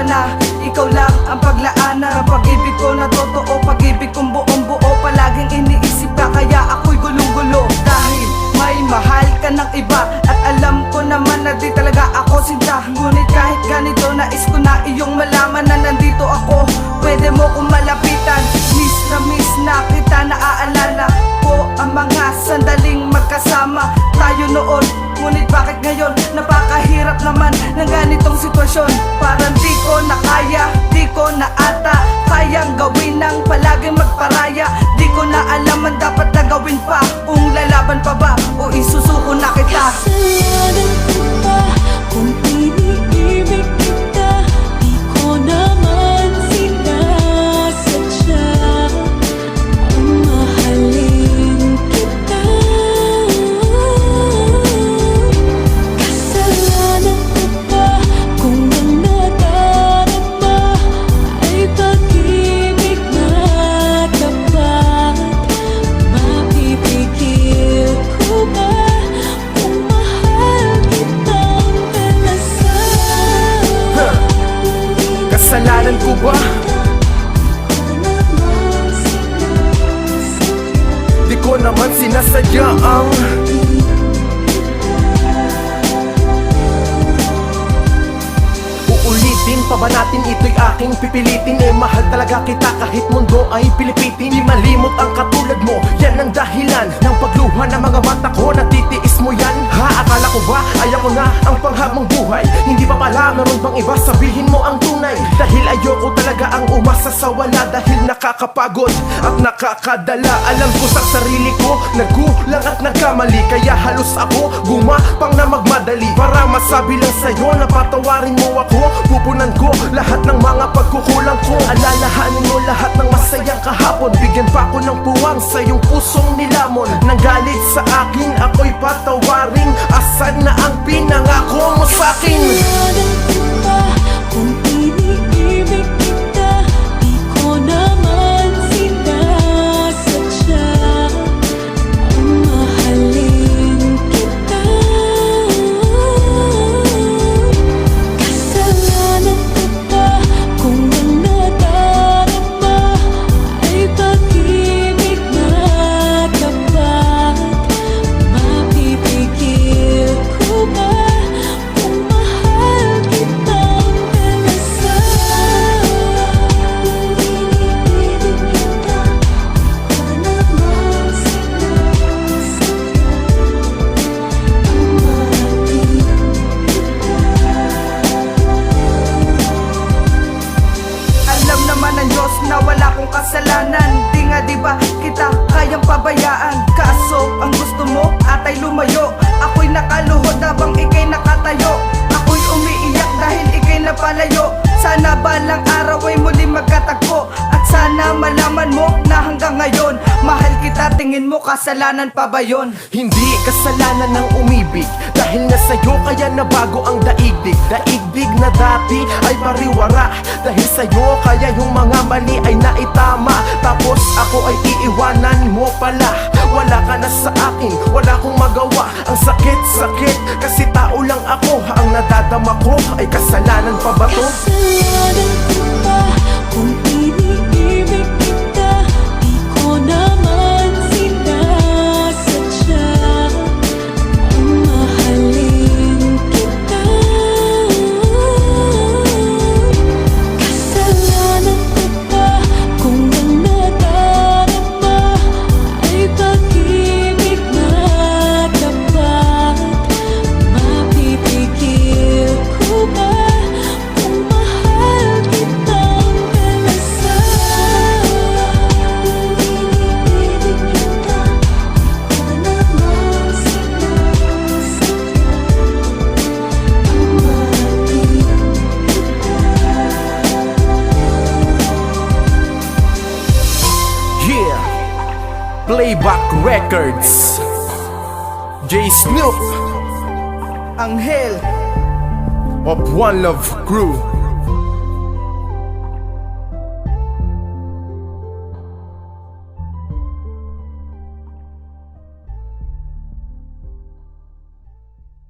ba na ikaw lang ang paglaanan ng pag-ibig ko na totoo, pag-ibig kong buong buo. Palaging iniisip ka kaya ako'y gulong-gulo, dahil may mahal ka ng iba. At alam ko naman na di talaga ako sinta. Ngunit kahit ganito nais ko na iyong malaman na nandito ako, pwede mo kong malapitan. Miss na kita, naaalala ko ang mga sandaling magkasama tayo noon. Ngunit bakit ngayon napakahirap naman ng ganitong sitwasyon? Parang di ko na kaya, di ko na ata kayang gawin ng palaging magparaya. Di ko na alam ang dapat na gawin pa, kung lalaban pa ba o isusuko na kita. Kasalanan ko ba kung iniibig kita? Di ko naman sinasadya ang mahalin kita. Kasalanan ko ba kung ang nadarama ay pag-ibig na tapat? Mapipigil ko ba kung mahal kitang palasan? Kasalanan ko ba? Di ko naman sinasadya ang uulitin pa ba natin ito'y aking pipilitin? Eh mahal talaga kita kahit mundo ay pilipitin. Di malimot ang katulad mo, yan ang dahilan ng pagluha ng mga mata ko. Natitiis mo yan, ha? Akala ko ba ayaw ko na ang panghabang buhay? Hindi pa pala, meron bang iba? Sabihin mo ang tunay. Dahil ayoko talaga ang umasa sa wala, dahil nakakapagod at nakakadala. Alam ko sa sarili ko, nagkulang at nagkamali, kaya halos ako gumapang na magmadali para masabi lang sa'yo na patawarin mo ako. Pupunan ko lahat ng mga pagkukulang ko, alalahanin mo lahat ng masayang kahapon. Bigyan pa ako ng puwang sa iyong pusong nilamon. Nang galit sa akin, ako'y patawarin. Asan na ang pinangako mo sa'kin? Kasalanan ko ba kung iniibig kita? Di ko naman sinasadya ang mahalin kita. Kasalanan ko ba kung ang nadarama ay pag-ibig na tapat? Mapipigil ko ba kung mahal kitang palasan? Alam naman ng Diyos na wala kong kasalanan. Di nga diba kita kayang pabayaan? Kaso ang gusto mo atay lumayo. Ako'y nakaluhod habang ikay nakatayo. Ako'y umiiyak dahil ikay napalayo. Sana balang araw ay muli magkatagpo. At sana malaman mo na hanggang ngayon mahal kita, tingin mo kasalanan pa ba yun? Hindi kasalanan ng umibig, dahil nga sa'yo kaya nabago ang daigdig. Daigdig na dati ay pariwara, dahil sa'yo kaya yung mga mali ay naitama. Tapos ako ay iiwanan mo pala. Wala ka na sa akin, wala kong magawa. Ang sakit-sakit, kasi tao lang ako. Ang nadadama ko ay kasalanan pa ba to? Kasalanan ko ba kung iniibig kita? Di ko naman sinasadya ang mahalin kita. Kasalanan ko ba kung ang nadarama ay pag-ibig na tapat? Mapipigil ko ba kung mahal kitang palasan? Yeah, Playback Records, J Snoop Anghel of One Love Crew.